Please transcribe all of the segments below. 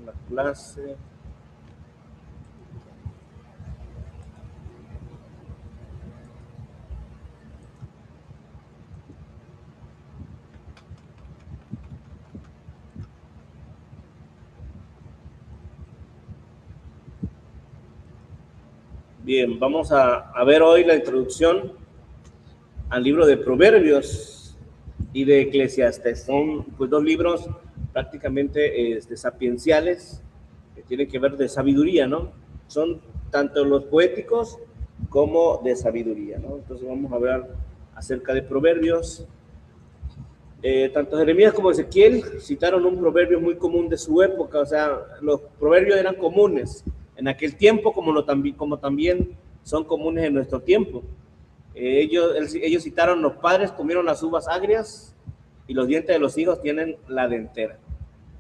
la clase. Bien, vamos a ver hoy la introducción al libro de Proverbios y de Eclesiastes. Son pues dos libros prácticamente sapienciales que tienen que ver de sabiduría, ¿no? Son tanto los poéticos como de sabiduría, ¿no? Entonces vamos a ver acerca de Proverbios. Tanto Jeremías como Ezequiel citaron un proverbio muy común de su época, o sea, los proverbios eran comunes en aquel tiempo como también son comunes en nuestro tiempo. Ellos citaron: los padres comieron las uvas agrias y los dientes de los hijos tienen la dentera,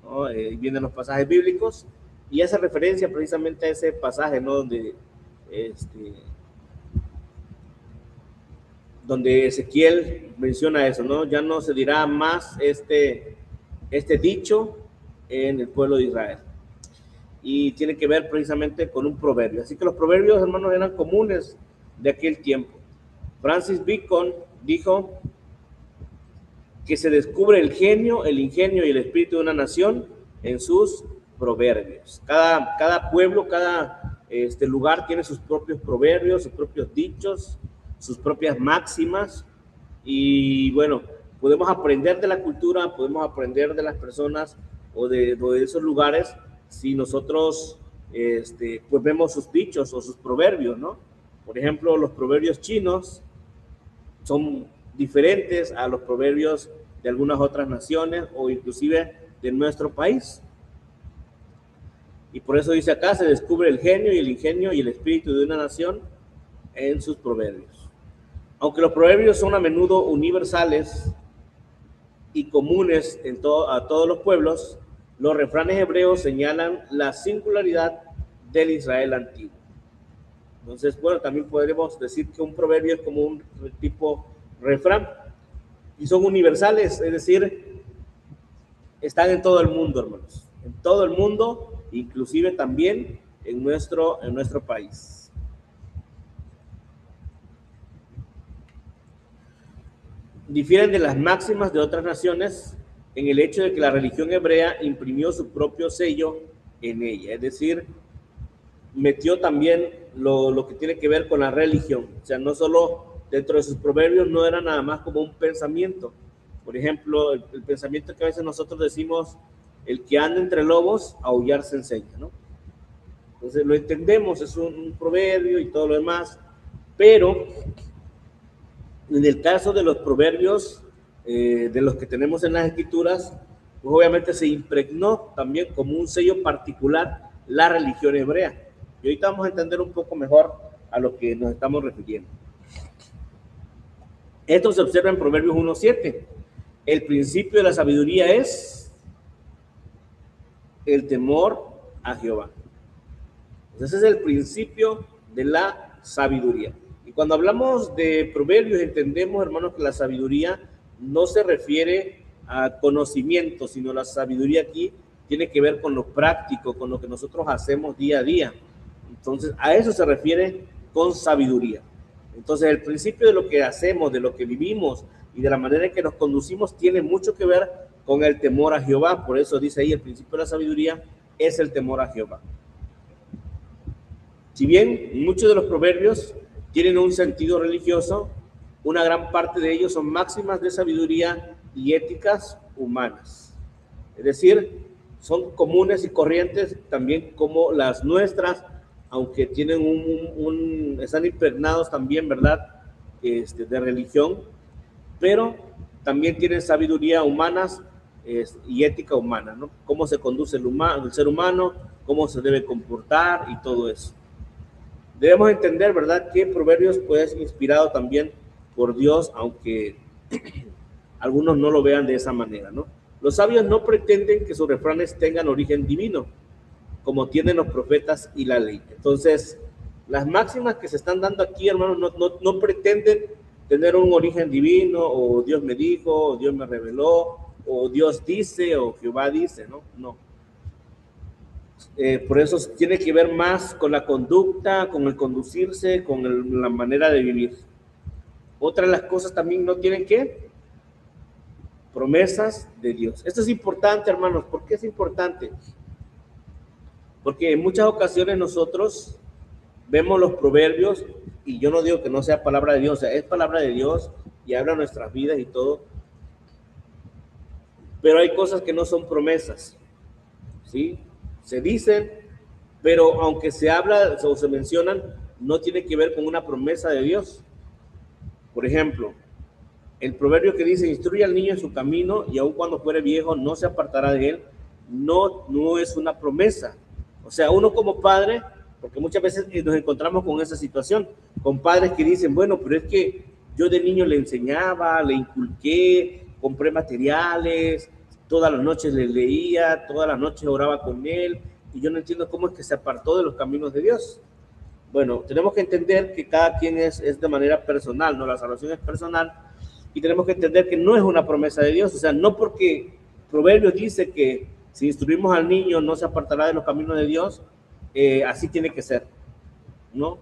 ¿no? Vienen los pasajes bíblicos y hace referencia precisamente a ese pasaje, ¿no? Donde Ezequiel menciona eso, ¿no? Ya no se dirá más este dicho en el pueblo de Israel. Y tiene que ver precisamente con un proverbio. Así que los proverbios, hermanos, eran comunes de aquel tiempo. Francis Bacon dijo que se descubre el genio, el ingenio y el espíritu de una nación en sus proverbios. Cada pueblo, cada lugar tiene sus propios proverbios, sus propios dichos, sus propias máximas. Y bueno, podemos aprender de la cultura, podemos aprender de las personas o de esos lugares si nosotros pues vemos sus dichos o sus proverbios, ¿no? Por ejemplo, los proverbios chinos son diferentes a los proverbios de algunas otras naciones o inclusive de nuestro país. Y por eso dice acá: se descubre el genio y el ingenio y el espíritu de una nación en sus proverbios. Aunque los proverbios son a menudo universales y comunes a todos los pueblos, los refranes hebreos señalan la singularidad del Israel antiguo. Entonces, bueno, también podríamos decir que un proverbio es como un tipo refrán y son universales, es decir, están en todo el mundo, hermanos, en todo el mundo, inclusive también en nuestro país. Difieren de las máximas de otras naciones en el hecho de que la religión hebrea imprimió su propio sello en ella, es decir, metió también lo que tiene que ver con la religión. O sea, no solo dentro de sus proverbios no era nada más como un pensamiento. Por ejemplo, el pensamiento que a veces nosotros decimos: el que anda entre lobos, aullar se enseña, ¿no? Entonces lo entendemos, es un proverbio y todo lo demás, pero en el caso de los proverbios, de los que tenemos en las escrituras, pues obviamente se impregnó también como un sello particular la religión hebrea. Y ahorita vamos a entender un poco mejor a lo que nos estamos refiriendo. Esto se observa en Proverbios 1:7. El principio de la sabiduría es el temor a Jehová. Ese es el principio de la sabiduría. Y cuando hablamos de proverbios, entendemos, hermanos, que la sabiduría no se refiere a conocimiento, sino la sabiduría aquí tiene que ver con lo práctico, con lo que nosotros hacemos día a día. Entonces, a eso se refiere con sabiduría. Entonces, el principio de lo que hacemos, de lo que vivimos y de la manera en que nos conducimos tiene mucho que ver con el temor a Jehová. Por eso dice ahí: el principio de la sabiduría es el temor a Jehová. Si bien muchos de los proverbios tienen un sentido religioso, una gran parte de ellos son máximas de sabiduría y éticas humanas. Es decir, son comunes y corrientes también como las nuestras, aunque tienen están impregnados también, ¿verdad?, de religión, pero también tienen sabiduría humanas y ética humana, ¿no? Cómo se conduce el ser humano, cómo se debe comportar y todo eso. Debemos entender, ¿verdad?, que Proverbios puede ser inspirado también por Dios, aunque algunos no lo vean de esa manera, ¿no? Los sabios no pretenden que sus refranes tengan origen divino, como tienen los profetas y la ley. Entonces, las máximas que se están dando aquí, hermanos, no pretenden tener un origen divino, o Dios me dijo, o Dios me reveló, o Dios dice, o Jehová dice, ¿no? No. Por eso tiene que ver más con la conducta, con el conducirse, con la manera de vivir. Otra de las cosas también no tienen que promesas de Dios. Esto es importante, hermanos. ¿Por qué es importante? Porque en muchas ocasiones nosotros vemos los proverbios, y yo no digo que no sea palabra de Dios, o sea, es palabra de Dios y habla nuestras vidas y todo, pero hay cosas que no son promesas, ¿sí? Se dicen, pero aunque se habla o se mencionan, no tiene que ver con una promesa de Dios. Por ejemplo, el proverbio que dice, instruye al niño en su camino y aun cuando fuere viejo no se apartará de él, no es una promesa. O sea, uno como padre, porque muchas veces nos encontramos con esa situación, con padres que dicen, bueno, pero es que yo de niño le enseñaba, le inculqué, compré materiales, todas las noches le leía, todas las noches oraba con él, y yo no entiendo cómo es que se apartó de los caminos de Dios. Bueno, tenemos que entender que cada quien es de manera personal, ¿no? La salvación es personal, y tenemos que entender que no es una promesa de Dios, o sea, no porque Proverbios dice que si instruimos al niño no se apartará de los caminos de Dios, así tiene que ser, ¿no?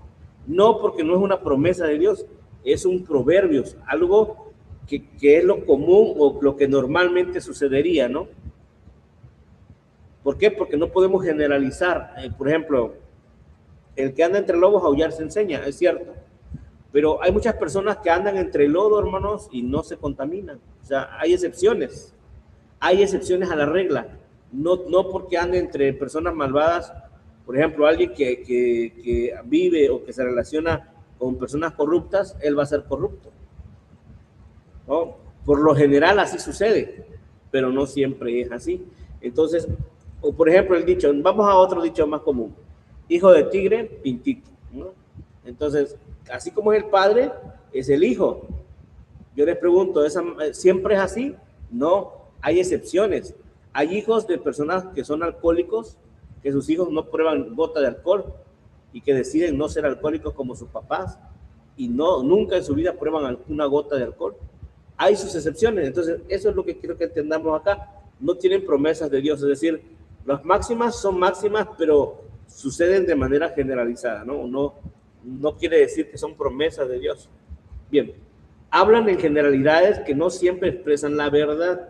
No, porque no es una promesa de Dios, es un proverbio, algo que es lo común o lo que normalmente sucedería, ¿no? ¿Por qué? Porque no podemos generalizar. Por ejemplo, el que anda entre lobos aullar se enseña, es cierto, pero hay muchas personas que andan entre lodo, hermanos, y no se contaminan. O sea, hay excepciones a la regla. No porque ande entre personas malvadas, por ejemplo, alguien que vive o que se relaciona con personas corruptas, él va a ser corrupto, ¿no? Por lo general así sucede, pero no siempre es así. Entonces, o por ejemplo el dicho, vamos a otro dicho más común, hijo de tigre, pintito, ¿no? Entonces, así como es el padre, es el hijo. Yo les pregunto, ¿siempre es así? No, hay excepciones. Hay hijos de personas que son alcohólicos, que sus hijos no prueban gota de alcohol y que deciden no ser alcohólicos como sus papás y nunca en su vida prueban una gota de alcohol. Hay sus excepciones. Entonces, eso es lo que quiero que entendamos acá. No tienen promesas de Dios, es decir, las máximas son máximas, pero suceden de manera generalizada, ¿no? No quiere decir que son promesas de Dios. Bien, hablan en generalidades que no siempre expresan la verdad.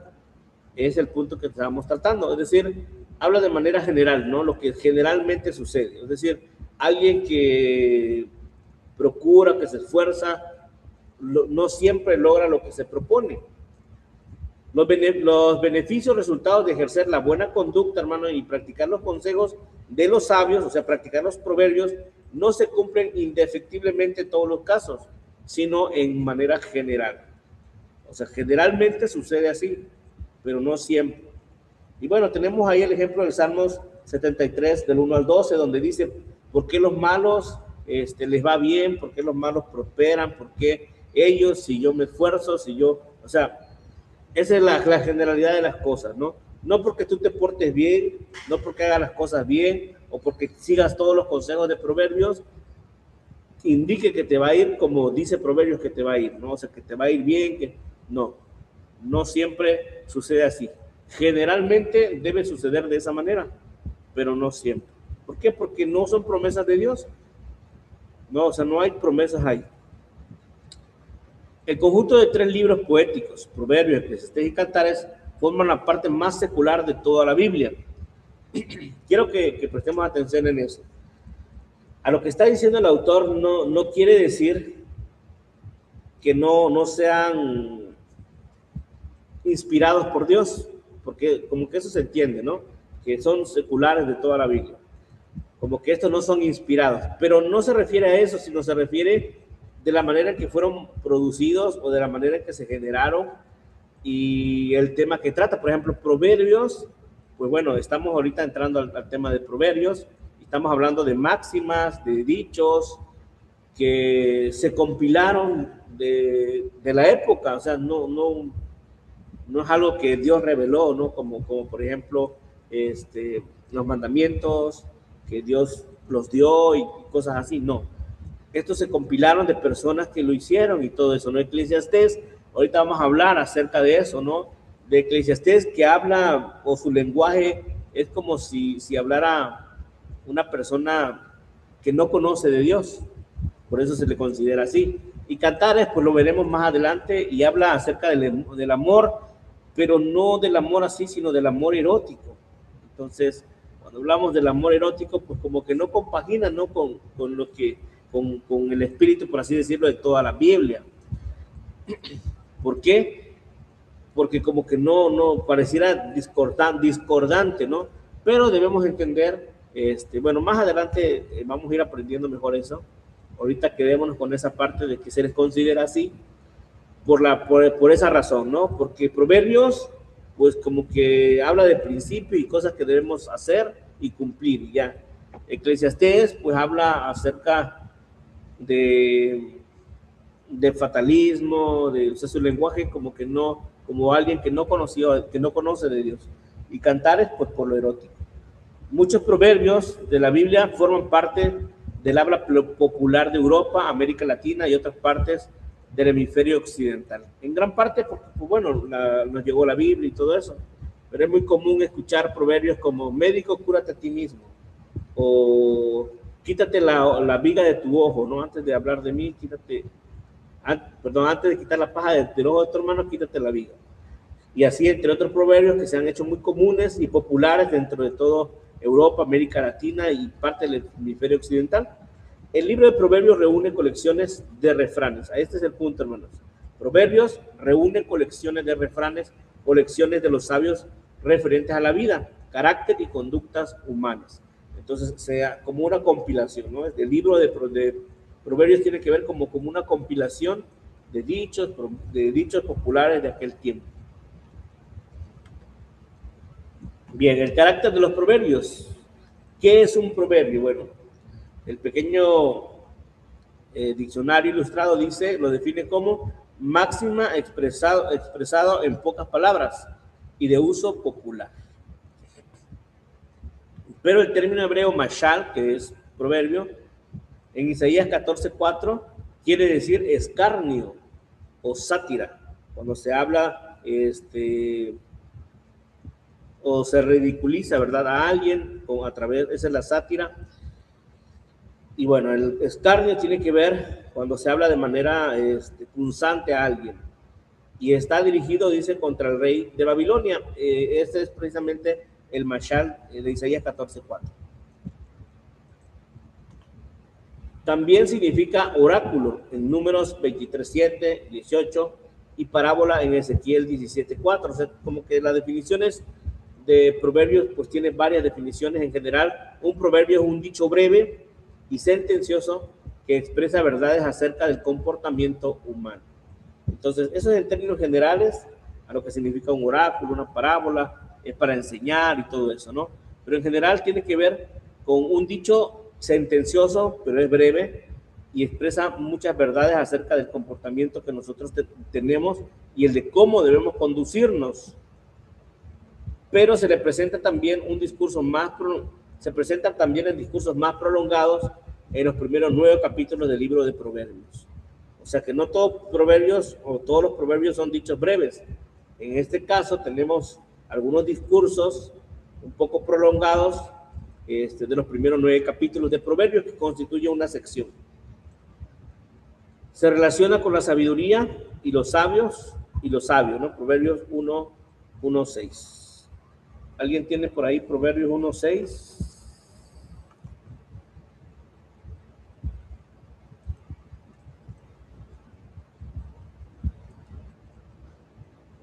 Es el punto que estamos tratando. Es decir, habla de manera general, ¿no? Lo que generalmente sucede. Es decir, alguien que procura, que se esfuerza, no siempre logra lo que se propone. Los beneficios resultados de ejercer la buena conducta, hermano, y practicar los consejos de los sabios, o sea, practicar los proverbios, no se cumplen indefectiblemente en todos los casos, sino en manera general. O sea, generalmente sucede así, pero no siempre. Y bueno, tenemos ahí el ejemplo del Salmos 73, del 1 al 12, donde dice, ¿por qué los malos les va bien? ¿Por qué los malos prosperan? ¿Por qué ellos, si yo me esfuerzo, o sea, esa es la generalidad de las cosas, ¿no? No porque tú te portes bien, no porque hagas las cosas bien, o porque sigas todos los consejos de Proverbios, indique que te va a ir como dice Proverbios que te va a ir, ¿no? O sea, que te va a ir bien, no siempre sucede así. Generalmente debe suceder de esa manera, pero no siempre. ¿Por qué? Porque no son promesas de Dios. No, o sea, no hay promesas ahí. El conjunto de 3 libros poéticos, Proverbios, Eclesiastés y Cantares, forman la parte más secular de toda la Biblia. Quiero que prestemos atención en eso. A lo que está diciendo el autor no quiere decir que no sean inspirados por Dios, porque como que eso se entiende, ¿no? Que son seculares de toda la Biblia. Como que estos no son inspirados, pero no se refiere a eso, sino se refiere de la manera en que fueron producidos o de la manera en que se generaron y el tema que trata. Por ejemplo, Proverbios, pues bueno, estamos ahorita entrando al tema de Proverbios, estamos hablando de máximas, de dichos que se compilaron de la época, o sea, no es algo que Dios reveló, ¿no? Como por ejemplo, los mandamientos que Dios los dio y cosas así, no. Estos se compilaron de personas que lo hicieron y todo eso, ¿no? Eclesiastés, ahorita vamos a hablar acerca de eso, ¿no? De Eclesiastés que habla, o su lenguaje Es como si hablara una persona que no conoce de Dios, por eso se le considera así. Y Cantares, pues lo veremos más adelante, y habla acerca del amor, pero no del amor así, sino del amor erótico. Entonces, cuando hablamos del amor erótico, pues como que no compagina, ¿no? con lo que, con el espíritu, por así decirlo, de toda la Biblia. ¿Por qué? Porque como que no pareciera discordante, ¿no? Pero debemos entender, bueno, más adelante vamos a ir aprendiendo mejor eso. Ahorita quedémonos con esa parte de que se les considera así por esa razón, ¿no? Porque Proverbios, pues como que habla de principio y cosas que debemos hacer y cumplir, y ya. Eclesiastés, pues habla acerca de fatalismo, o sea, su lenguaje como que no, como alguien que no conoce de Dios. Y Cantares, pues por lo erótico. Muchos proverbios de la Biblia forman parte del habla popular de Europa, América Latina y otras partes del hemisferio occidental. En gran parte, porque, pues bueno, nos llegó la Biblia y todo eso, pero es muy común escuchar proverbios como médico, cúrate a ti mismo, o quítate la viga de tu ojo, ¿no? Antes de hablar de mí, antes de quitar la paja del ojo de tu hermano, quítate la viga. Y así, entre otros proverbios que se han hecho muy comunes y populares dentro de todo Europa, América Latina y parte del hemisferio occidental. El libro de Proverbios reúne colecciones de refranes. Este es el punto, hermanos. Proverbios reúne colecciones de refranes o lecciones de los sabios referentes a la vida, carácter y conductas humanas. Entonces, sea como una compilación, ¿no? El libro de Proverbios tiene que ver como una compilación de dichos populares de aquel tiempo. Bien, el carácter de los proverbios. ¿Qué es un proverbio? Bueno, el pequeño diccionario ilustrado lo define como máxima expresado en pocas palabras y de uso popular. Pero el término hebreo mashal, que es proverbio, en Isaías 14:4 quiere decir escarnio o sátira. Cuando se habla o se ridiculiza, ¿verdad?, a alguien a través, esa es la sátira. Y bueno, el escarnio tiene que ver cuando se habla de manera punzante a alguien. Y está dirigido, dice, contra el rey de Babilonia. Este es precisamente el mashal de Isaías 14:4. También significa oráculo en Números 23:7, 18 y parábola en Ezequiel 17:4. O sea, como que las definiciones de proverbios, pues tiene varias definiciones. En general, un proverbio es un dicho breve y sentencioso que expresa verdades acerca del comportamiento humano. Entonces, eso es en términos generales a lo que significa un oráculo, una parábola, es para enseñar y todo eso, ¿no? Pero en general tiene que ver con un dicho sentencioso, pero es breve y expresa muchas verdades acerca del comportamiento que nosotros tenemos y el de cómo debemos conducirnos. Pero se le presenta también se presentan también en discursos más prolongados en los primeros 9 capítulos del libro de Proverbios. O sea que no todos los proverbios son dichos breves. En este caso tenemos algunos discursos un poco prolongados de los primeros 9 capítulos de Proverbios, que constituye una sección. Se relaciona con la sabiduría y los sabios, ¿no? Proverbios 1:6. ¿Alguien tiene por ahí Proverbios 1:6?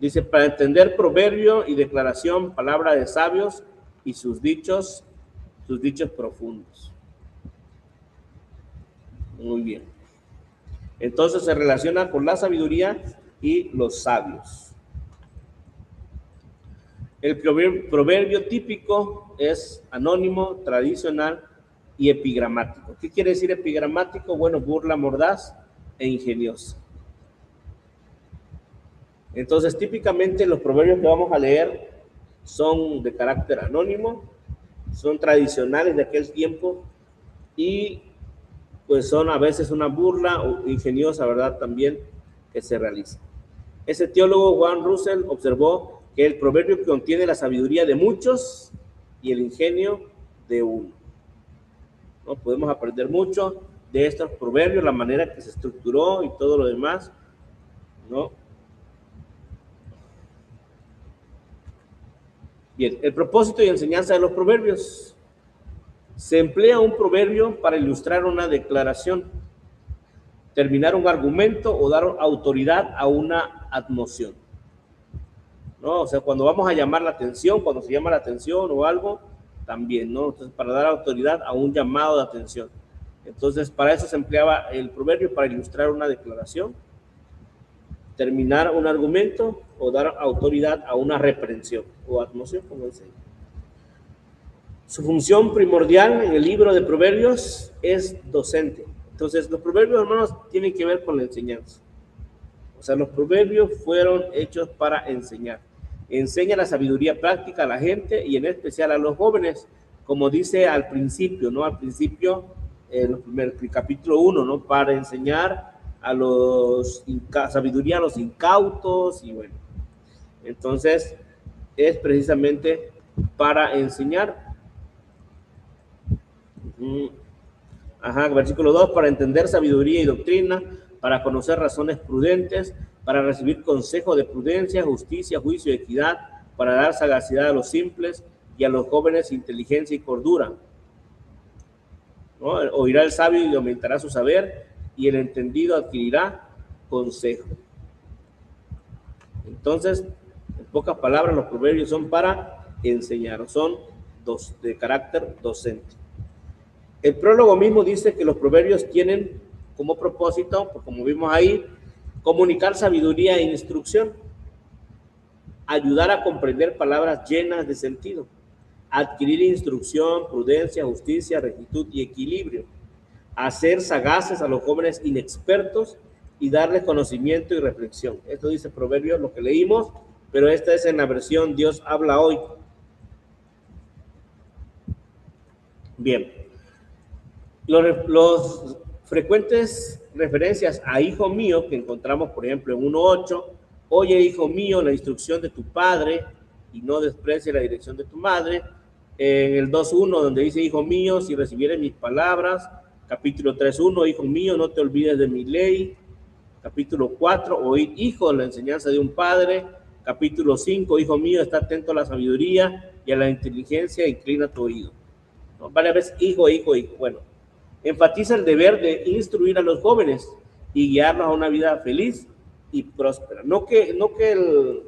Dice, para entender proverbio y declaración, palabra de sabios y sus dichos profundos. Muy bien. Entonces se relaciona con la sabiduría y los sabios. El proverbio típico es anónimo, tradicional y epigramático. ¿Qué quiere decir epigramático? Bueno, burla mordaz e ingeniosa. Entonces, típicamente los proverbios que vamos a leer son de carácter anónimo, son tradicionales de aquel tiempo y pues son a veces una burla o ingeniosa, ¿verdad?, también que se realiza. Ese teólogo Juan Russell observó que el proverbio contiene la sabiduría de muchos y el ingenio de uno. ¿No? Podemos aprender mucho de estos proverbios, la manera que se estructuró y todo lo demás, ¿no? Bien, el propósito y enseñanza de los proverbios. Se emplea un proverbio para ilustrar una declaración, terminar un argumento o dar autoridad a una admoción, ¿no? O sea, cuando vamos a llamar la atención, cuando se llama la atención o algo, también, ¿no? Entonces, para dar autoridad a un llamado de atención. Entonces, para eso se empleaba el proverbio, para ilustrar una declaración, terminar un argumento o dar autoridad a una reprensión o admoción, como enseña. Su función primordial en el libro de Proverbios es docente. Entonces, los proverbios, hermanos, tienen que ver con la enseñanza. O sea, los proverbios fueron hechos para enseñar. Enseña la sabiduría práctica a la gente y en especial a los jóvenes, como dice al principio, ¿no? Al principio, el capítulo 1, ¿no? Para enseñar a los sabiduría a los incautos y bueno. Entonces, es precisamente para enseñar. Versículo 2, para entender sabiduría y doctrina, para conocer razones prudentes, para recibir consejo de prudencia, justicia, juicio y equidad, para dar sagacidad a los simples y a los jóvenes inteligencia y cordura. ¿No? Oirá el sabio y aumentará su saber, y el entendido adquirirá consejo. Entonces, en pocas palabras, los proverbios son para enseñar, son de carácter docente. El prólogo mismo dice que los proverbios tienen como propósito, pues como vimos ahí, comunicar sabiduría e instrucción, ayudar a comprender palabras llenas de sentido, adquirir instrucción, prudencia, justicia, rectitud y equilibrio, hacer sagaces a los jóvenes inexpertos y darles conocimiento y reflexión. Esto dice Proverbios, lo que leímos, pero esta es en la versión Dios habla hoy. Bien. Los frecuentes referencias a hijo mío que encontramos, por ejemplo, en 1.8, oye, hijo mío, la instrucción de tu padre y no desprecie la dirección de tu madre. En el 2.1, donde dice, hijo mío, si recibieres mis palabras. Capítulo 3.1, hijo mío, no te olvides de mi ley. Capítulo 4, oíd, hijo, la enseñanza de un padre. Capítulo 5, hijo mío, está atento a la sabiduría y a la inteligencia, inclina tu oído. ¿No? Varias veces, hijo, hijo, hijo. Bueno, enfatiza el deber de instruir a los jóvenes y guiarlos a una vida feliz y próspera. No que el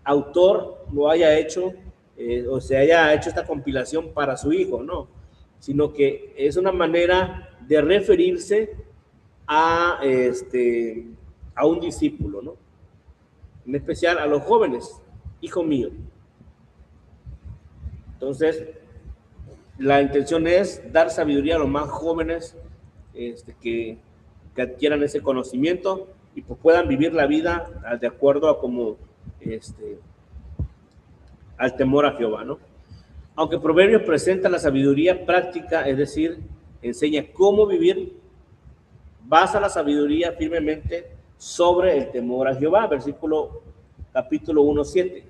autor lo haya hecho o se haya hecho esta compilación para su hijo, no, sino que es una manera de referirse a un discípulo, ¿no? En especial a los jóvenes, hijo mío. Entonces, la intención es dar sabiduría a los más jóvenes que adquieran ese conocimiento y pues puedan vivir la vida de acuerdo a como al temor a Jehová, ¿no? Aunque Proverbios presenta la sabiduría práctica, es decir, enseña cómo vivir, basa la sabiduría firmemente sobre el temor a Jehová, capítulo 1.7,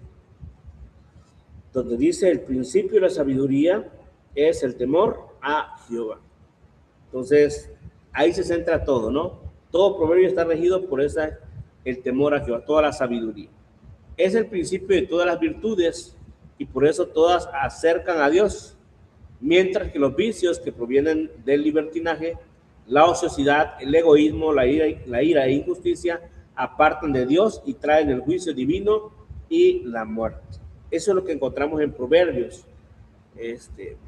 donde dice el principio de la sabiduría es el temor a Jehová. Entonces, ahí se centra todo, ¿no? Todo proverbio está regido por el temor a Jehová, toda la sabiduría. Es el principio de todas las virtudes y por eso todas acercan a Dios, mientras que los vicios que provienen del libertinaje, la ociosidad, el egoísmo, la ira e injusticia apartan de Dios y traen el juicio divino y la muerte. Eso es lo que encontramos en Proverbios.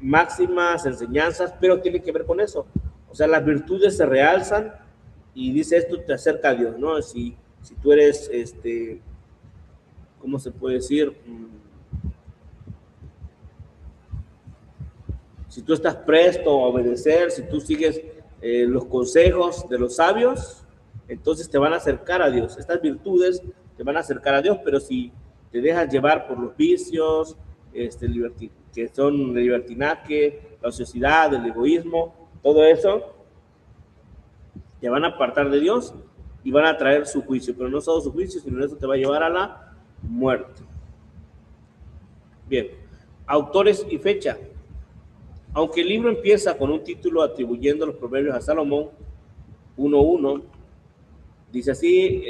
Máximas, enseñanzas, pero tiene que ver con eso. O sea, las virtudes se realzan y dice esto te acerca a Dios, ¿no? Si tú eres, ¿cómo se puede decir? Si tú estás presto a obedecer, si tú sigues los consejos de los sabios, entonces te van a acercar a Dios. Estas virtudes te van a acercar a Dios, pero si te dejas llevar por los vicios, que son el libertinaje, la ociosidad, el egoísmo, todo eso, te van a apartar de Dios y van a traer su juicio, pero no solo su juicio, sino eso te va a llevar a la muerte. Bien, Autores y fecha. Aunque el libro empieza con un título atribuyendo los proverbios a Salomón, 1:1, dice así,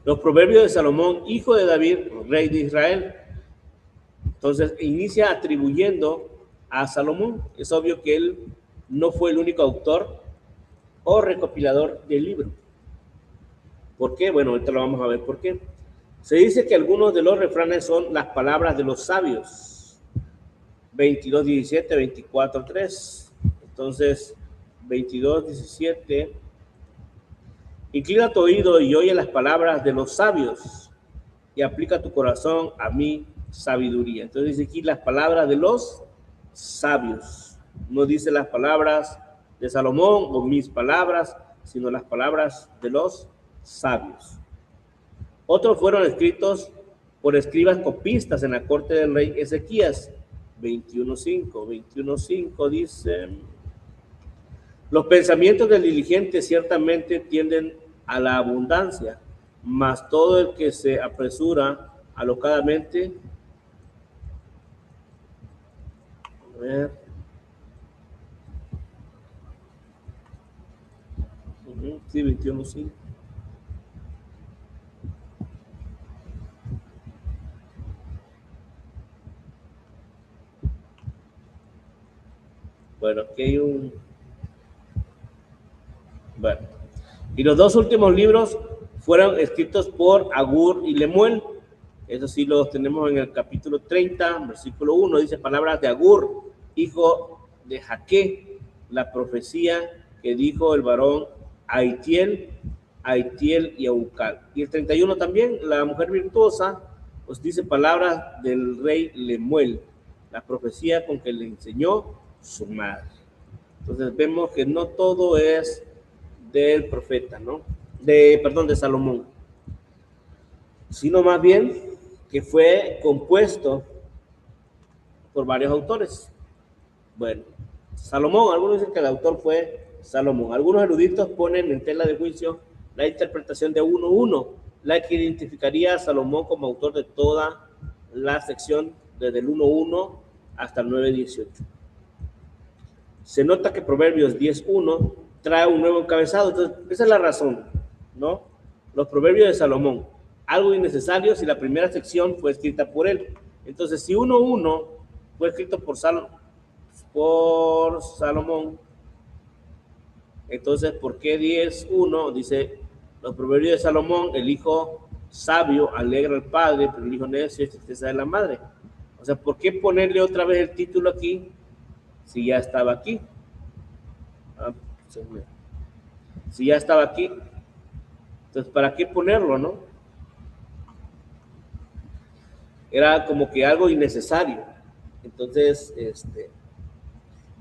los proverbios de Salomón, hijo de David, rey de Israel. Entonces inicia atribuyendo a Salomón. Es obvio que él no fue el único autor o recopilador del libro. ¿Por qué? Bueno, ahorita lo vamos a ver por qué. Se dice que algunos de los refranes son las palabras de los sabios. 22:17, 24:3. Entonces, 22:17. Inclina tu oído y oye las palabras de los sabios y aplica tu corazón a mi sabiduría. Entonces dice aquí las palabras de los sabios. No dice las palabras de Salomón o mis palabras, sino las palabras de los sabios. Otros fueron escritos por escribas copistas en la corte del rey Ezequías. 21:5 dice: los pensamientos del diligente ciertamente tienden a la abundancia, mas todo el que se apresura alocadamente. A ver. Sí, 21:5. Bueno, aquí hay un... Bueno, y los dos últimos libros fueron escritos por Agur y Lemuel. Eso sí los tenemos en el capítulo 30, versículo 1. Dice palabras de Agur, hijo de Jaque, la profecía que dijo el varón Aitiel y Aucal. Y el 31 también, la mujer virtuosa, pues dice palabras del rey Lemuel, la profecía con que le enseñó su madre. Entonces vemos que no todo es del profeta, ¿no? De Salomón, sino más bien que fue compuesto por varios autores. Bueno, Salomón, algunos dicen que el autor fue Salomón. Algunos eruditos ponen en tela de juicio la interpretación de 1:1, la que identificaría a Salomón como autor de toda la sección desde el 1:1 hasta el 9:18. Se nota que Proverbios 10:1 trae un nuevo encabezado. Entonces, esa es la razón, ¿no? Los Proverbios de Salomón, algo innecesario si la primera sección fue escrita por él. Entonces, si 1:1 fue escrito por Salomón, entonces, ¿por qué 10:1 dice los Proverbios de Salomón? El hijo sabio alegra al padre, pero el hijo necio es tristeza de la madre. O sea, ¿por qué ponerle otra vez el título aquí si ya estaba aquí? Si ya estaba aquí, entonces ¿para qué ponerlo, no? Era como que algo innecesario. Entonces,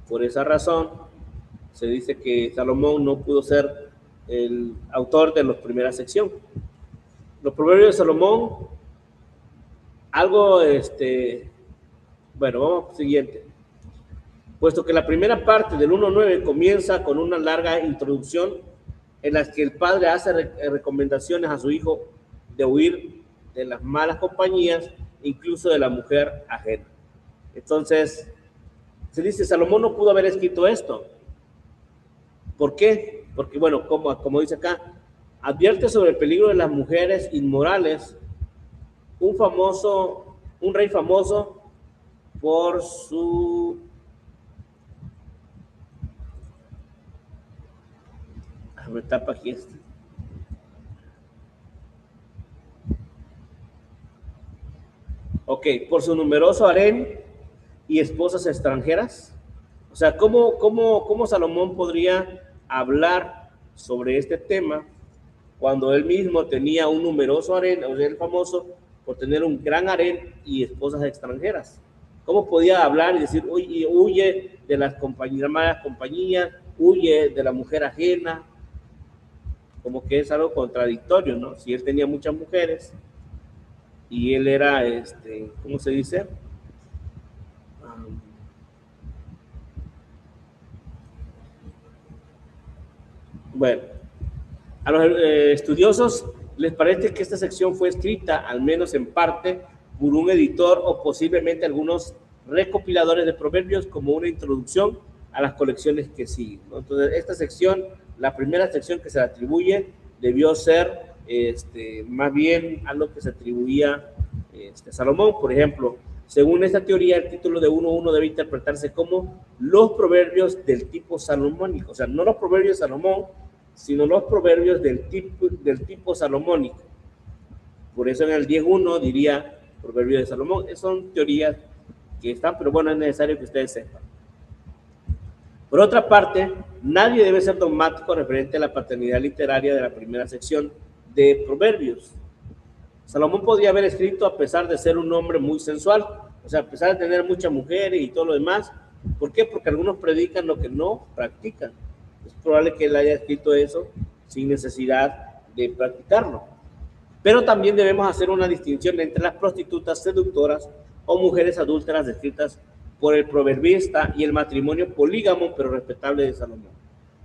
por esa razón se dice que Salomón no pudo ser el autor de la primera sección. Los Proverbios de Salomón, algo, bueno, vamos al siguiente. Puesto que la primera parte del 1:9 comienza con una larga introducción en la que el padre hace recomendaciones a su hijo de huir de las malas compañías, incluso de la mujer ajena. Entonces, se dice, Salomón no pudo haber escrito esto. ¿Por qué? Porque, bueno, como dice acá, advierte sobre el peligro de las mujeres inmorales. Un rey famoso por su... me tapa aquí este. Ok, por su numeroso harén y esposas extranjeras. O sea, ¿cómo Salomón podría hablar sobre este tema cuando él mismo tenía un numeroso harén, o sea, el famoso por tener un gran harén y esposas extranjeras? ¿Cómo podía hablar y decir, oye, huye de las malas compañías, huye de la mujer ajena? Como que es algo contradictorio, ¿no? Si él tenía muchas mujeres y él era, ¿cómo se dice? Bueno, a los estudiosos les parece que esta sección fue escrita, al menos en parte, por un editor o posiblemente algunos recopiladores de proverbios como una introducción a las colecciones que siguen, ¿no? Entonces, esta sección, la primera sección que se le atribuye, debió ser más bien algo que se atribuía a Salomón. Por ejemplo, según esta teoría, el título de 1.1 debe interpretarse como los proverbios del tipo salomónico, o sea, no los proverbios de Salomón, sino los proverbios del tipo salomónico. Por eso en el 10.1 diría proverbios de Salomón. Son teorías que están, pero bueno, es necesario que ustedes sepan. Por otra parte, nadie debe ser dogmático referente a la paternidad literaria de la primera sección de Proverbios. Salomón podía haber escrito a pesar de ser un hombre muy sensual, o sea, a pesar de tener muchas mujeres y todo lo demás. ¿Por qué? Porque algunos predican lo que no practican. Es probable que él haya escrito eso sin necesidad de practicarlo. Pero también debemos hacer una distinción entre las prostitutas seductoras o mujeres adúlteras descritas por el proverbista y el matrimonio polígamo pero respetable de Salomón.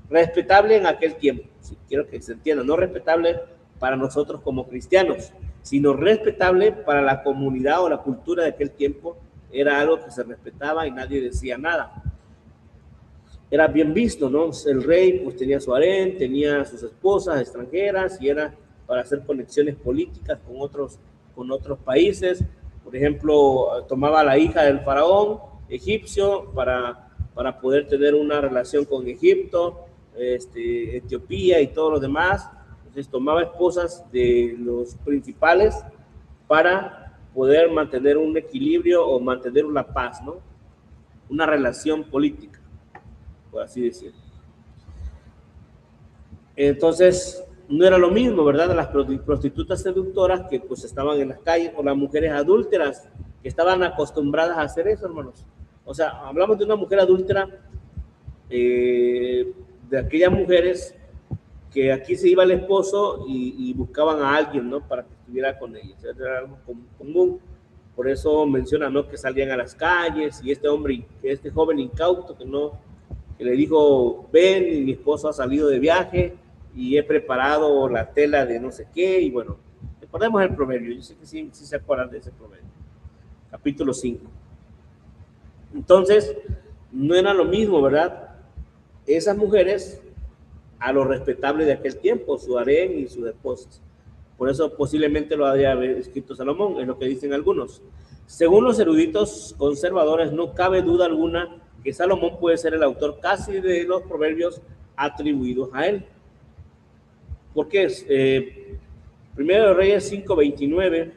Respetable en aquel tiempo, si quiero que se entienda, no respetable para nosotros como cristianos, sino respetable para la comunidad o la cultura de aquel tiempo. Era algo que se respetaba y nadie decía nada. Era bien visto, ¿no? El rey pues tenía su harén, tenía sus esposas extranjeras y era para hacer conexiones políticas con otros países. Por ejemplo, tomaba a la hija del faraón egipcio para poder tener una relación con Egipto, Etiopía y todos los demás. Entonces tomaba esposas de los principales para poder mantener un equilibrio o mantener una paz, ¿no? Una relación política, por así decirlo. Entonces, no era lo mismo, ¿verdad? Las prostitutas seductoras que pues estaban en las calles, o las mujeres adúlteras que estaban acostumbradas a hacer eso, hermanos. O sea, hablamos de una mujer adúltera, de aquellas mujeres que aquí se iba el esposo y buscaban a alguien, ¿no? Para que estuviera con ellos. Era algo común. Por eso menciona, ¿no? Que salían a las calles y este joven incauto que le dijo, ven, y mi esposo ha salido de viaje y he preparado la tela de no sé qué, y bueno, recordemos el proverbio. Yo sé que sí se acuerdan de ese proverbio. Capítulo 5. Entonces, no era lo mismo, ¿verdad? Esas mujeres a lo respetable de aquel tiempo, su harén y sus esposas. Por eso posiblemente lo había escrito Salomón, es lo que dicen algunos. Según los eruditos conservadores, no cabe duda alguna que Salomón puede ser el autor casi de los proverbios atribuidos a él. ¿Por qué? Primero de Reyes 5:29.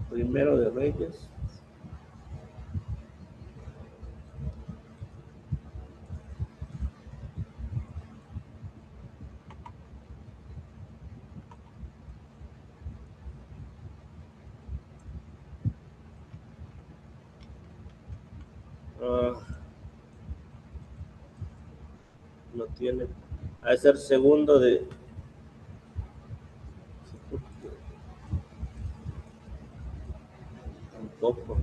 Primero de Reyes. No tiene. Ha de ser segundo de. Tampoco.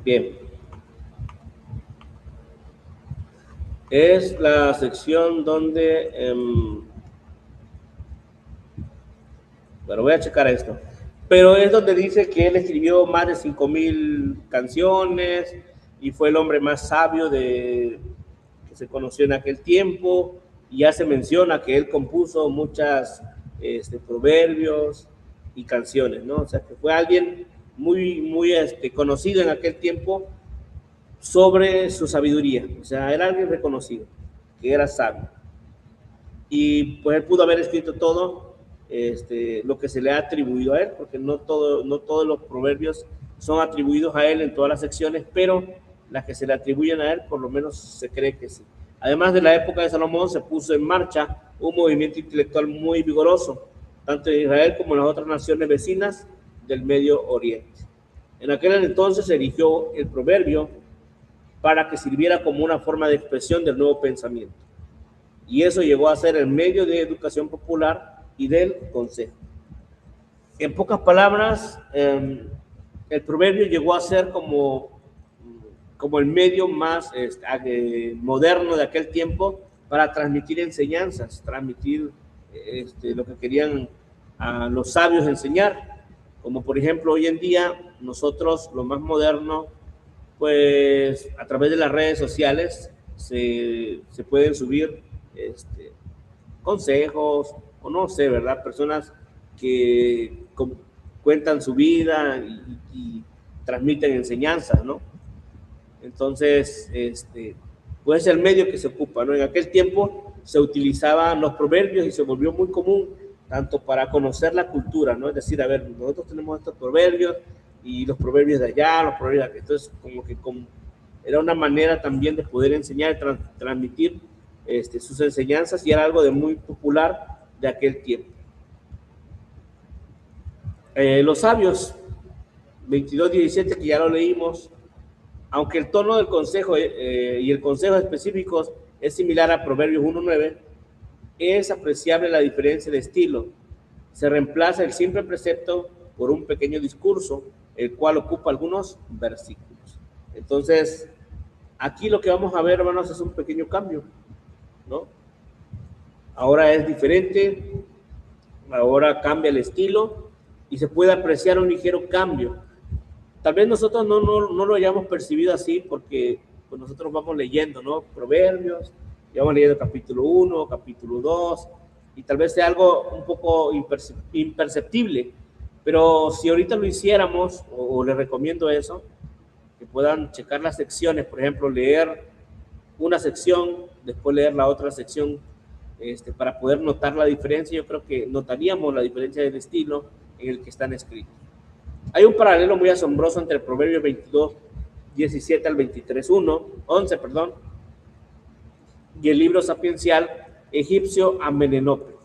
Bien. Es la sección donde. Bueno, voy a checar esto. Pero es donde dice que él escribió más de 5,000 canciones y fue el hombre más sabio que se conoció en aquel tiempo. Y ya se menciona que él compuso muchas proverbios y canciones, ¿no? O sea, que fue alguien muy conocido en aquel tiempo sobre su sabiduría. O sea, era alguien reconocido, que era sabio. Y pues él pudo haber escrito todo lo que se le ha atribuido a él, porque no todos los proverbios son atribuidos a él en todas las secciones, pero las que se le atribuyen a él, por lo menos se cree que sí. Además, de la época de Salomón se puso en marcha un movimiento intelectual muy vigoroso, tanto en Israel como en las otras naciones vecinas del Medio Oriente. En aquel entonces se erigió el proverbio para que sirviera como una forma de expresión del nuevo pensamiento. Y eso llegó a ser el medio de educación popular y del consejo. En pocas palabras, el proverbio llegó a ser como como el medio más moderno de aquel tiempo para transmitir enseñanzas, transmitir lo que querían a los sabios enseñar, como por ejemplo hoy en día nosotros, lo más moderno, pues a través de las redes sociales se pueden subir consejos, o no sé, ¿verdad? Personas que cuentan su vida y transmiten enseñanzas, ¿no? Entonces, pues es el medio que se ocupa, ¿no? En aquel tiempo se utilizaban los proverbios y se volvió muy común, tanto para conocer la cultura, ¿no? Es decir, a ver, nosotros tenemos estos proverbios y los proverbios de allá, los proverbios de aquí. Entonces, como que era una manera también de poder enseñar y transmitir sus enseñanzas, y era algo de muy popular de aquel tiempo. Los sabios, 22:17, que ya lo leímos, aunque el tono del consejo y el consejo específicos es similar a Proverbios 1:9, es apreciable la diferencia de estilo. Se reemplaza el simple precepto por un pequeño discurso, el cual ocupa algunos versículos. Entonces, aquí lo que vamos a ver, hermanos, es un pequeño cambio, ¿no? Ahora es diferente, ahora cambia el estilo y se puede apreciar un ligero cambio. Tal vez nosotros no lo hayamos percibido así porque pues nosotros vamos leyendo, ¿no? Proverbios, y vamos leyendo capítulo 1, capítulo 2, y tal vez sea algo un poco imperceptible, pero si ahorita lo hiciéramos, o les recomiendo eso, que puedan checar las secciones, por ejemplo, leer una sección, después leer la otra sección, para poder notar la diferencia. Yo creo que notaríamos la diferencia del estilo en el que están escritos. Hay un paralelo muy asombroso entre el Proverbio 22:17 al 11, y el libro sapiencial egipcio Amenenope,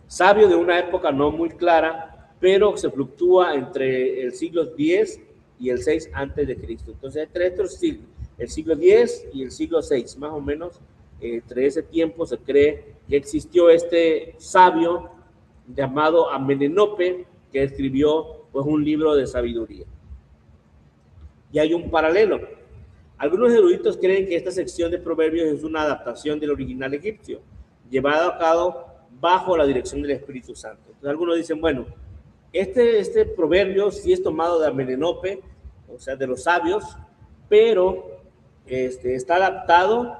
sabio de una época no muy clara, pero se fluctúa entre el siglo X y el VI antes de Cristo. Entonces, entre estos siglos, el siglo X y el siglo VI, más o menos, entre ese tiempo se cree que existió este sabio llamado Amenenope, que escribió pues un libro de sabiduría. Y hay un paralelo. Algunos eruditos creen que esta sección de Proverbios es una adaptación del original egipcio, llevado a cabo bajo la dirección del Espíritu Santo. Entonces, algunos dicen, bueno, este proverbio sí es tomado de Amenenope, o sea, de los sabios, pero está adaptado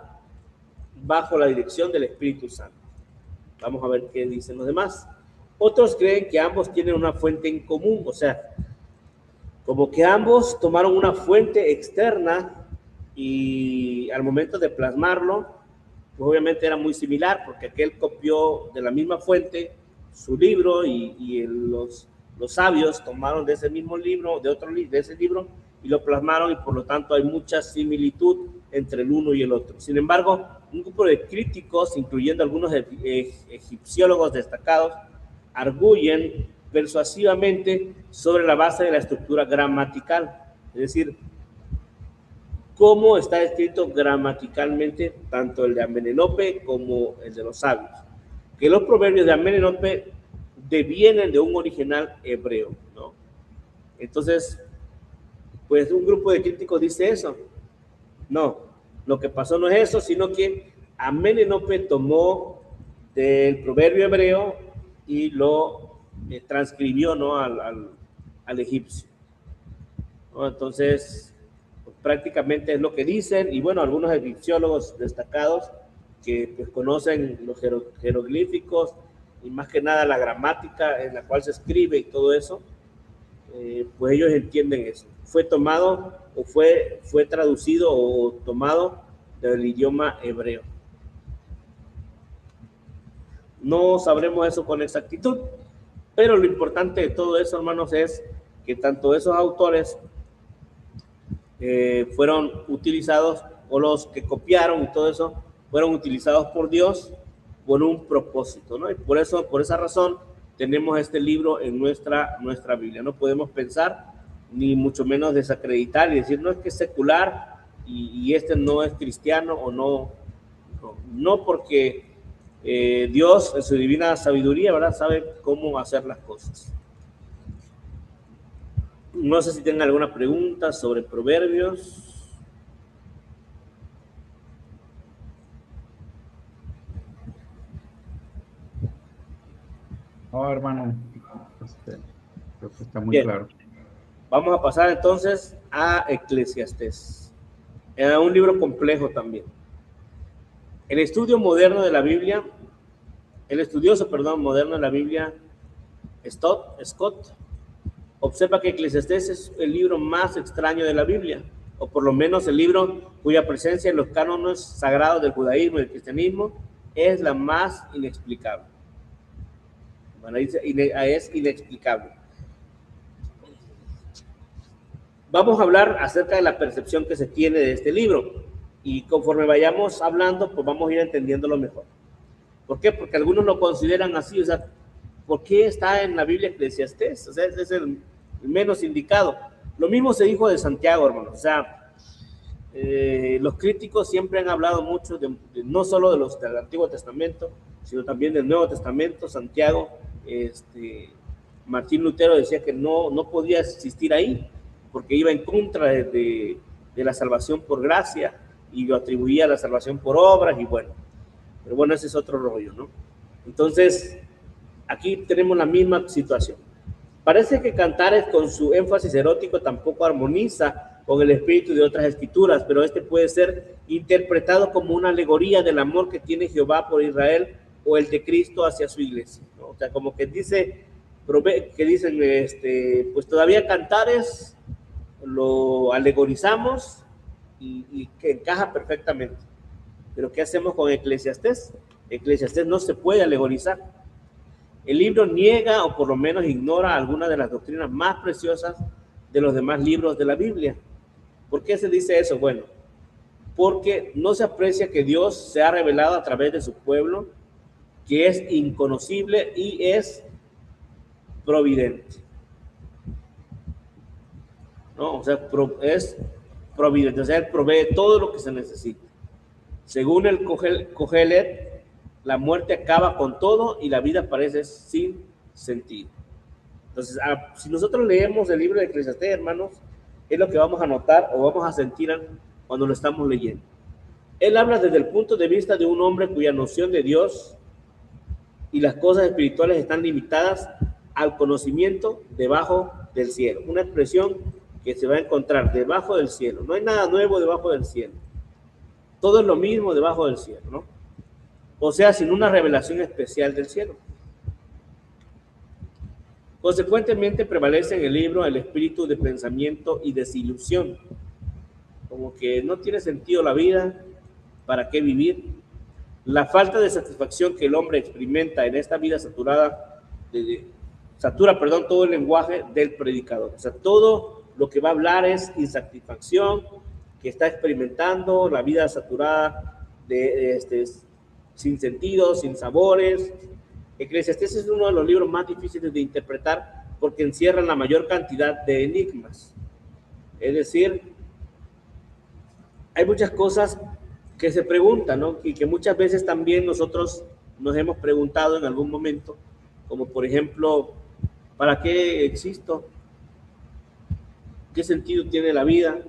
bajo la dirección del Espíritu Santo. Vamos a ver qué dicen los demás. Otros creen que ambos tienen una fuente en común, o sea, como que ambos tomaron una fuente externa y al momento de plasmarlo, pues obviamente era muy similar, porque aquel copió de la misma fuente su libro y los sabios tomaron de ese mismo libro, de ese libro, y lo plasmaron, y por lo tanto hay mucha similitud entre el uno y el otro. Sin embargo, un grupo de críticos, incluyendo algunos egipciólogos destacados, arguyen persuasivamente sobre la base de la estructura gramatical, es decir, cómo está escrito gramaticalmente tanto el de Amenenope como el de los sabios, que los proverbios de Amenenope devienen de un original hebreo, ¿no? Entonces, pues un grupo de críticos dice eso. No, lo que pasó no es eso, sino que Amenenope tomó del proverbio hebreo y lo transcribió, ¿no? al egipcio, ¿no? Entonces, pues, prácticamente es lo que dicen, y bueno, algunos egipciólogos destacados que pues, conocen los jeroglíficos y más que nada la gramática en la cual se escribe y todo eso, pues ellos entienden eso. Fue tomado o fue traducido o tomado del idioma hebreo. No sabremos eso con exactitud, pero lo importante de todo eso, hermanos, es que tanto esos autores fueron utilizados, o los que copiaron y todo eso, fueron utilizados por Dios con un propósito, ¿no? Y por esa razón, tenemos este libro en nuestra Biblia. No podemos pensar, ni mucho menos desacreditar y decir, no, es que es secular y este no es cristiano, o no, porque Dios, en su divina sabiduría, ¿verdad?, sabe cómo hacer las cosas. No sé si tengan alguna pregunta sobre Proverbios. No, hermano, creo que está muy Bien, claro. vamos a pasar entonces a Eclesiastés. Un libro complejo también. El estudio moderno de la Biblia, el estudioso, perdón, moderno de la Biblia, Scott, observa que Eclesiastés es el libro más extraño de la Biblia, o por lo menos el libro cuya presencia en los cánones sagrados del judaísmo y del cristianismo es la más inexplicable. Bueno, es inexplicable. Vamos a hablar acerca de la percepción que se tiene de este libro y conforme vayamos hablando, pues vamos a ir entendiéndolo mejor. ¿Por qué? Porque algunos lo consideran así, o sea, ¿por qué está en la Biblia Eclesiastés? O sea, ese es el menos indicado. Lo mismo se dijo de Santiago, hermano. O sea, los críticos siempre han hablado mucho no solo del Antiguo Testamento, sino también del Nuevo Testamento. Santiago, Martín Lutero decía que no podía existir ahí, porque iba en contra de la salvación por gracia y lo atribuía a la salvación por obras y bueno. Pero bueno, ese es otro rollo, ¿no? Entonces, aquí tenemos la misma situación. Parece que Cantares, con su énfasis erótico, tampoco armoniza con el espíritu de otras escrituras, pero este puede ser interpretado como una alegoría del amor que tiene Jehová por Israel o el de Cristo hacia su iglesia, ¿no? O sea, como que dicen, pues todavía Cantares lo alegorizamos y que encaja perfectamente. Pero ¿qué hacemos con Eclesiastés? Eclesiastés no se puede alegorizar. El libro niega o por lo menos ignora algunas de las doctrinas más preciosas de los demás libros de la Biblia. ¿Por qué se dice eso? Bueno, porque no se aprecia que Dios se ha revelado a través de su pueblo, que es inconocible y es providente. ¿No? O sea, es providente, o sea, él provee todo lo que se necesita. Según el Kohelet, la muerte acaba con todo y la vida parece sin sentido. Entonces, si nosotros leemos el libro de Eclesiastés, hermanos, es lo que vamos a notar o vamos a sentir cuando lo estamos leyendo. Él habla desde el punto de vista de un hombre cuya noción de Dios y las cosas espirituales están limitadas al conocimiento debajo del cielo. Una expresión que se va a encontrar debajo del cielo. No hay nada nuevo debajo del cielo. Todo es lo mismo debajo del cielo, ¿no? O sea, sin una revelación especial del cielo. Consecuentemente, prevalece en el libro el espíritu de pensamiento y desilusión. Como que no tiene sentido la vida, ¿para qué vivir? La falta de satisfacción que el hombre experimenta en esta vida satura todo el lenguaje del predicador. O sea, todo lo que va a hablar es insatisfacción que está experimentando, la vida saturada sin sentido, sin sabores. Eclesiastés es uno de los libros más difíciles de interpretar porque encierran la mayor cantidad de enigmas. Es decir, hay muchas cosas que se preguntan, ¿no? Y que muchas veces también nosotros nos hemos preguntado en algún momento, como por ejemplo, ¿para qué existo? ¿Qué sentido tiene la vida?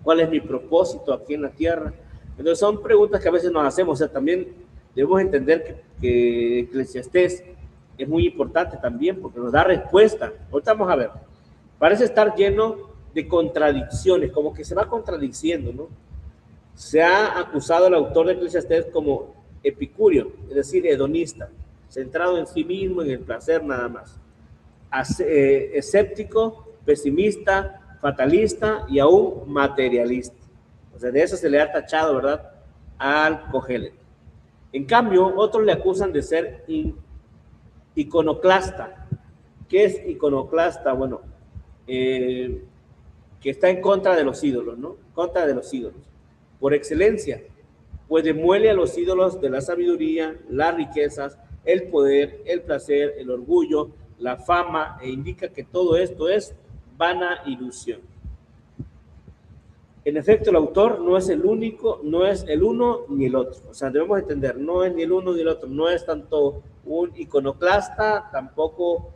¿Cuál es mi propósito aquí en la tierra? Entonces son preguntas que a veces nos hacemos. O sea, también debemos entender que Eclesiastés es muy importante también porque nos da respuesta. Ahorita vamos a ver. Parece estar lleno de contradicciones, como que se va contradiciendo, ¿no? Se ha acusado al autor de Eclesiastés como epicúreo, es decir, hedonista, centrado en sí mismo, en el placer nada más. Escéptico, pesimista, fatalista y aún materialista. O sea, de eso se le ha tachado, ¿verdad?, al Kohelet. En cambio, otros le acusan de ser iconoclasta. ¿Qué es iconoclasta? Bueno, que está en contra de los ídolos, ¿no? Contra de los ídolos. Por excelencia, pues demuele a los ídolos de la sabiduría, las riquezas, el poder, el placer, el orgullo, la fama, e indica que todo esto es vana ilusión. En efecto, el autor no es el único, no es el uno ni el otro. O sea, debemos entender, no es ni el uno ni el otro. No es tanto un iconoclasta, tampoco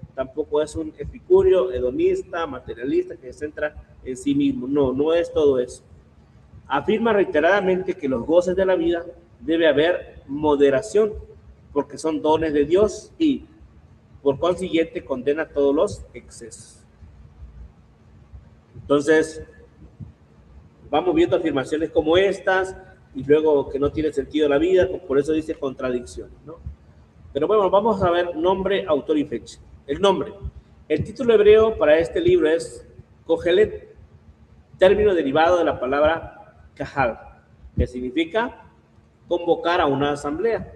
es un epicúreo, hedonista, materialista, que se centra en sí mismo. No es todo eso. Afirma reiteradamente que los goces de la vida debe haber moderación, porque son dones de Dios y por consiguiente condena todos los excesos. Entonces, vamos viendo afirmaciones como estas y luego que no tiene sentido la vida, por eso dice contradicciones, ¿no? Pero bueno, vamos a ver nombre, autor y fecha. El nombre. El título hebreo para este libro es Kohelet, término derivado de la palabra kahal, que significa convocar a una asamblea.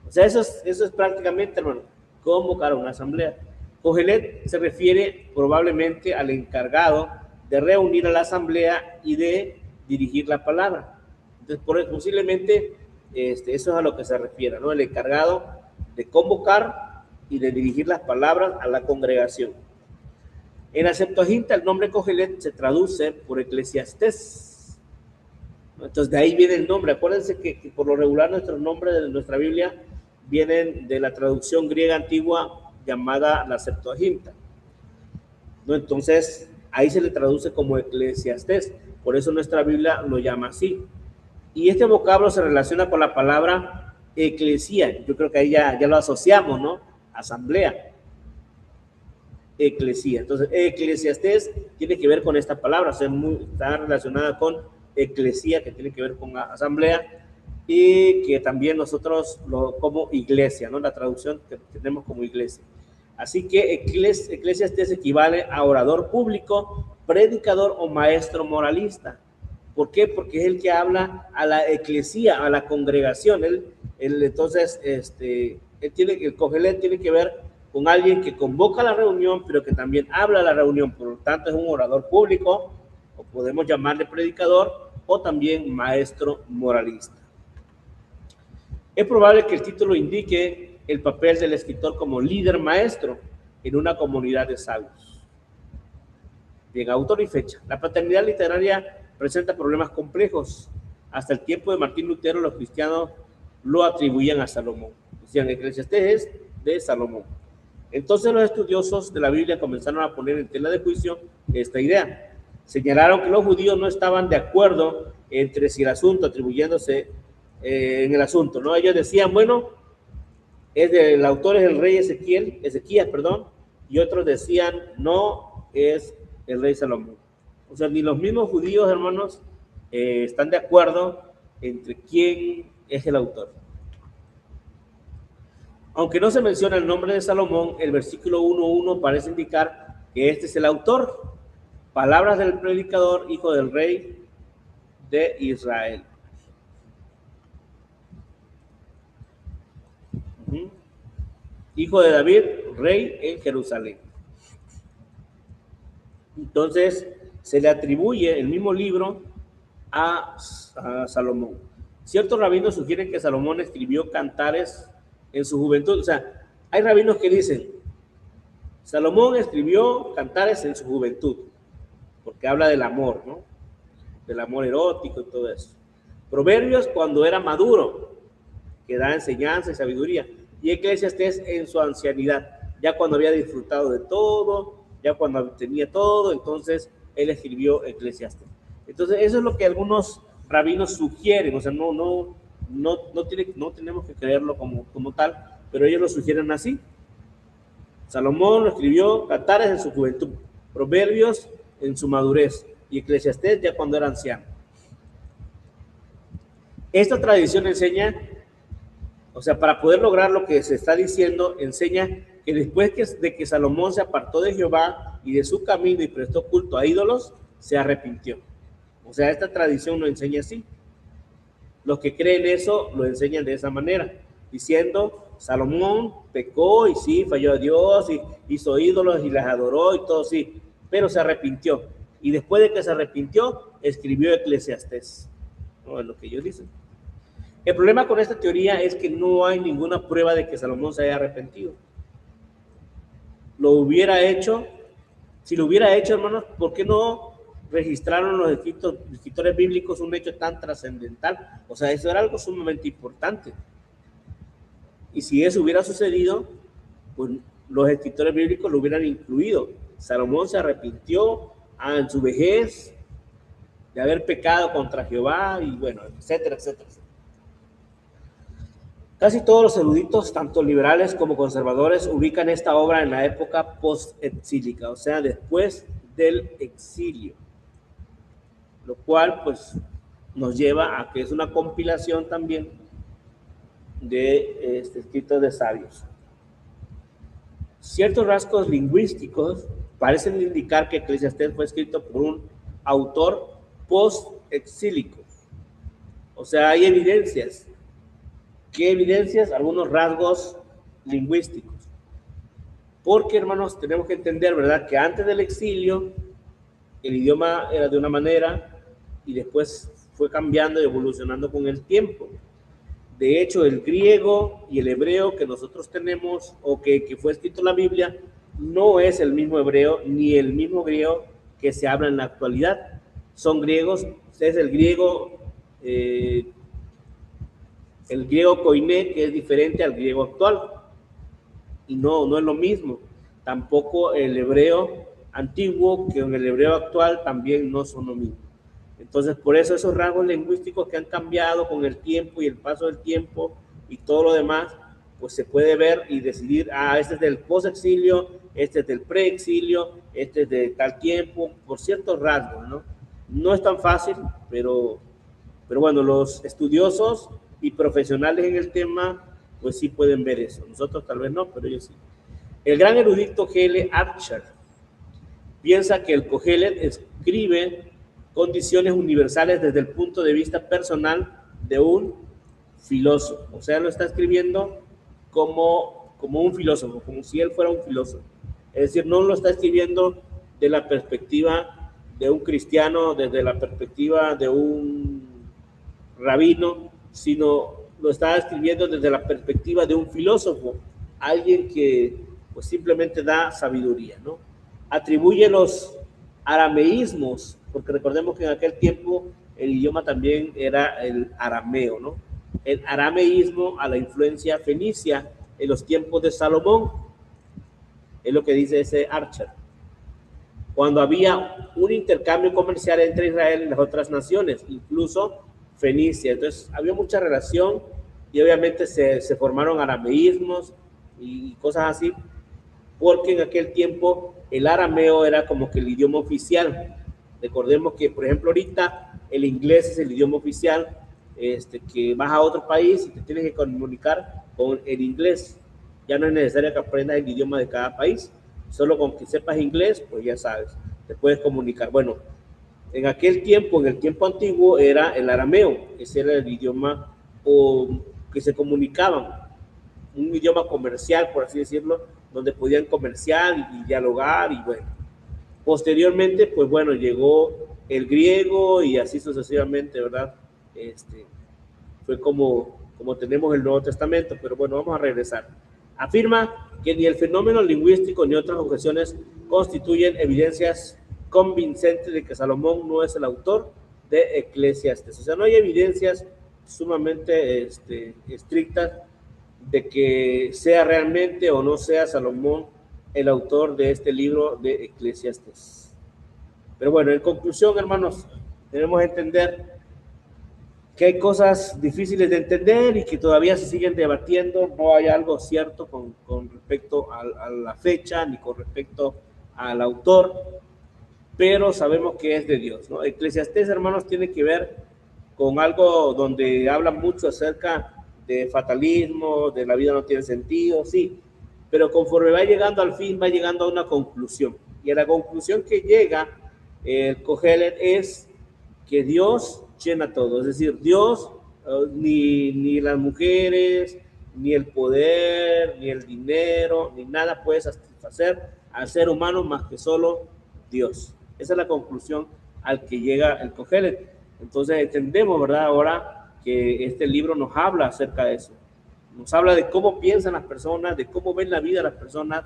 O sea, eso es prácticamente, hermano, convocar a una asamblea. Kohelet se refiere probablemente al encargado de reunir a la asamblea y de dirigir la palabra. Entonces, posiblemente eso es a lo que se refiere, ¿no? El encargado de convocar y de dirigir las palabras a la congregación. En la Septuaginta, el nombre Kohelet se traduce por Eclesiastés. Entonces, de ahí viene el nombre. Acuérdense que por lo regular nuestros nombres de nuestra Biblia vienen de la traducción griega antigua llamada la Septuaginta, ¿no? Entonces, ahí se le traduce como Eclesiastés. Por eso nuestra Biblia lo llama así. Y este vocablo se relaciona con la palabra eclesía. Yo creo que ahí ya lo asociamos, ¿no? Asamblea. Eclesía. Entonces, Eclesiastés tiene que ver con esta palabra, o sea, está relacionada con eclesía, que tiene que ver con asamblea, y que también nosotros como iglesia, ¿no? La traducción que tenemos como iglesia. Así que Eclesiastés equivale a orador público, predicador o maestro moralista. ¿Por qué? Porque es el que habla a la eclesía, a la congregación. Entonces, el Kohelet tiene que ver con alguien que convoca la reunión, pero que también habla a la reunión. Por lo tanto, es un orador público, o podemos llamarle predicador, o también maestro moralista. Es probable que el título indique el papel del escritor como líder maestro en una comunidad de sabios. Bien, autor y fecha. La paternidad literaria presenta problemas complejos. Hasta el tiempo de Martín Lutero, los cristianos lo atribuían a Salomón. Decían, Eclesiastés es de Salomón. Entonces los estudiosos de la Biblia comenzaron a poner en tela de juicio esta idea. Señalaron que los judíos no estaban de acuerdo entre si el asunto, atribuyéndose en el asunto, ¿no? Ellos decían, bueno, el autor es el rey Ezequías, y otros decían, no, es el rey Salomón. O sea, ni los mismos judíos, hermanos, están de acuerdo entre quién es el autor. Aunque no se menciona el nombre de Salomón, el versículo 1:1 parece indicar que este es el autor. Palabras del predicador, hijo del rey de Israel. Hijo de David, rey en Jerusalén. Entonces, se le atribuye el mismo libro a Salomón. Ciertos rabinos sugieren que Salomón escribió cantares en su juventud. O sea, hay rabinos que dicen, Salomón escribió cantares en su juventud, porque habla del amor, ¿no? Del amor erótico y todo eso. Proverbios cuando era maduro, que da enseñanza y sabiduría. Y Eclesiastés en su ancianidad, ya cuando había disfrutado de todo, ya cuando tenía todo, entonces él escribió Eclesiastés. Entonces eso es lo que algunos rabinos sugieren, o sea, no tenemos que creerlo como tal, pero ellos lo sugieren así. Salomón lo escribió cantares en su juventud, Proverbios en su madurez y Eclesiastés ya cuando era anciano. Esta tradición enseña, o sea, para poder lograr lo que se está diciendo, enseña que después de que Salomón se apartó de Jehová y de su camino y prestó culto a ídolos, se arrepintió. O sea, esta tradición lo enseña así. Los que creen eso lo enseñan de esa manera, diciendo, Salomón pecó y sí, falló a Dios y hizo ídolos y las adoró y todo, sí, pero se arrepintió. Y después de que se arrepintió, escribió Eclesiastés. No es lo que ellos dicen. El problema con esta teoría es que no hay ninguna prueba de que Salomón se haya arrepentido. Lo hubiera hecho, si lo hubiera hecho, hermanos, ¿por qué no registraron los escritores bíblicos un hecho tan trascendental? O sea, eso era algo sumamente importante. Y si eso hubiera sucedido, pues los escritores bíblicos lo hubieran incluido. Salomón se arrepintió en su vejez de haber pecado contra Jehová y bueno, etcétera, etcétera. Casi todos los eruditos, tanto liberales como conservadores, ubican esta obra en la época post-exílica, o sea, después del exilio, lo cual pues nos lleva a que es una compilación también de escritos de sabios. Ciertos rasgos lingüísticos parecen indicar que Eclesiastés fue escrito por un autor post-exílico, o sea, hay evidencias. ¿Qué evidencias? Algunos rasgos lingüísticos. Porque, hermanos, tenemos que entender, ¿verdad?, que antes del exilio el idioma era de una manera y después fue cambiando y evolucionando con el tiempo. De hecho, el griego y el hebreo que nosotros tenemos o que fue escrito en la Biblia no es el mismo hebreo ni el mismo griego que se habla en la actualidad. Son griegos, es el griego koiné, que es diferente al griego actual, y no es lo mismo. Tampoco el hebreo antiguo que en el hebreo actual también no son lo mismo. Entonces, por eso esos rasgos lingüísticos que han cambiado con el tiempo y el paso del tiempo y todo lo demás, pues se puede ver y decidir, este es del post-exilio, este es del pre-exilio, este es de tal tiempo, por ciertos rasgos, ¿no? No es tan fácil, pero bueno, los estudiosos y profesionales en el tema, pues sí pueden ver eso. Nosotros tal vez no, pero ellos sí. El gran erudito G.L. Archer piensa que el Kohelet escribe condiciones universales desde el punto de vista personal de un filósofo. O sea, lo está escribiendo como un filósofo, como si él fuera un filósofo. Es decir, no lo está escribiendo de la perspectiva de un cristiano, desde la perspectiva de un rabino, sino lo está escribiendo desde la perspectiva de un filósofo, alguien que pues simplemente da sabiduría, ¿no? Atribuye los arameísmos, porque recordemos que en aquel tiempo el idioma también era el arameo, ¿no? El arameísmo a la influencia fenicia en los tiempos de Salomón, es lo que dice ese Archer, cuando había un intercambio comercial entre Israel y las otras naciones, incluso Fenicia. Entonces había mucha relación y obviamente se formaron arameísmos y cosas así, porque en aquel tiempo el arameo era como que el idioma oficial. Recordemos que, por ejemplo, ahorita el inglés es el idioma oficial, que vas a otro país y te tienes que comunicar con el inglés. Ya no es necesario que aprendas el idioma de cada país, solo con que sepas inglés, pues ya sabes, te puedes comunicar. Bueno, en aquel tiempo, en el tiempo antiguo, era el arameo, ese era el idioma que se comunicaban, un idioma comercial, por así decirlo, donde podían comerciar y dialogar, y bueno. Posteriormente, pues bueno, llegó el griego y así sucesivamente, ¿verdad? Fue como tenemos el Nuevo Testamento, pero bueno, vamos a regresar. Afirma que ni el fenómeno lingüístico ni otras objeciones constituyen evidencias convincentes de que Salomón no es el autor de Eclesiastes. O sea, no hay evidencias sumamente estrictas de que sea realmente o no sea Salomón el autor de este libro de Eclesiastes. Pero bueno, en conclusión, hermanos, debemos entender que hay cosas difíciles de entender y que todavía se siguen debatiendo. No hay algo cierto con respecto a la fecha ni con respecto al autor, pero sabemos que es de Dios, ¿no? Eclesiastés, hermanos, tiene que ver con algo donde habla mucho acerca de fatalismo, de la vida no tiene sentido, sí, pero conforme va llegando al fin, va llegando a una conclusión. Y a la conclusión que llega el Kohelet es que Dios llena todo, es decir, Dios, ni las mujeres, ni el poder, ni el dinero, ni nada puede satisfacer al ser humano más que solo Dios. Esa es la conclusión al que llega el Kohelet. Entonces entendemos, ¿verdad?, ahora que este libro nos habla acerca de eso. Nos habla de cómo piensan las personas, de cómo ven la vida las personas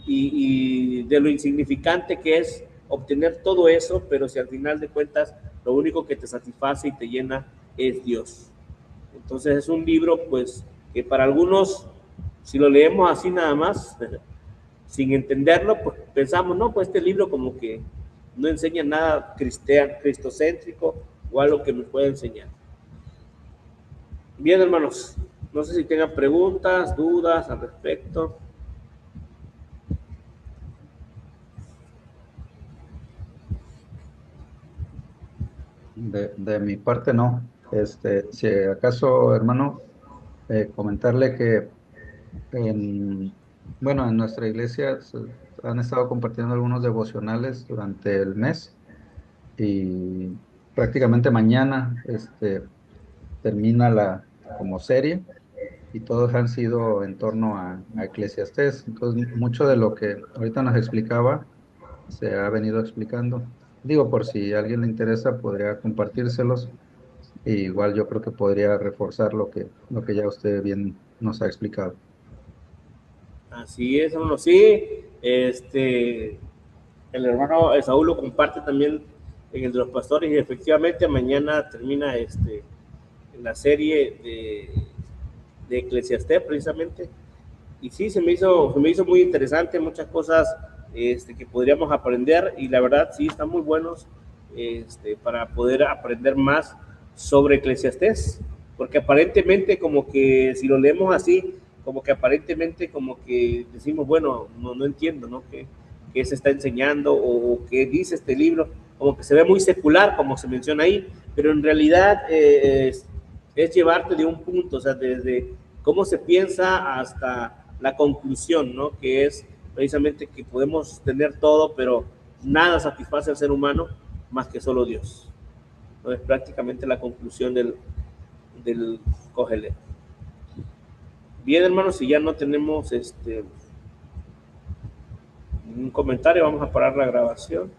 y de lo insignificante que es obtener todo eso, pero si al final de cuentas lo único que te satisface y te llena es Dios. Entonces es un libro, pues, que para algunos, si lo leemos así nada más, sin entenderlo, pues pensamos, no, pues este libro como que no enseña nada cristocéntrico o algo que me pueda enseñar. Bien, hermanos, No sé si tengan preguntas, dudas al respecto. De mi parte no. Si acaso, hermano, comentarle que bueno, en nuestra iglesia han estado compartiendo algunos devocionales durante el mes y prácticamente mañana termina como serie y todos han sido en torno a Eclesiastés. Entonces, mucho de lo que ahorita nos explicaba se ha venido explicando. Digo, por si a alguien le interesa, podría compartírselos. E igual yo creo que podría reforzar lo que ya usted bien nos ha explicado. Así es, hermano, sí. El hermano Saúl lo comparte también en el de los pastores y efectivamente mañana termina la serie de Eclesiastés precisamente. Y sí, se me hizo muy interesante, muchas cosas que podríamos aprender y la verdad sí están muy buenos para poder aprender más sobre Eclesiastés, porque aparentemente como que si lo leemos así, como que aparentemente como que decimos, bueno, no entiendo, ¿no? ¿Qué se está enseñando o qué dice este libro? Como que se ve muy secular, como se menciona ahí, pero en realidad es llevarte de un punto, o sea, desde cómo se piensa hasta la conclusión, ¿no? Que es precisamente que podemos tener todo, pero nada satisface al ser humano más que solo Dios. ¿No? Es prácticamente la conclusión del Cógele. Bien, hermanos, si ya no tenemos un comentario, vamos a parar la grabación.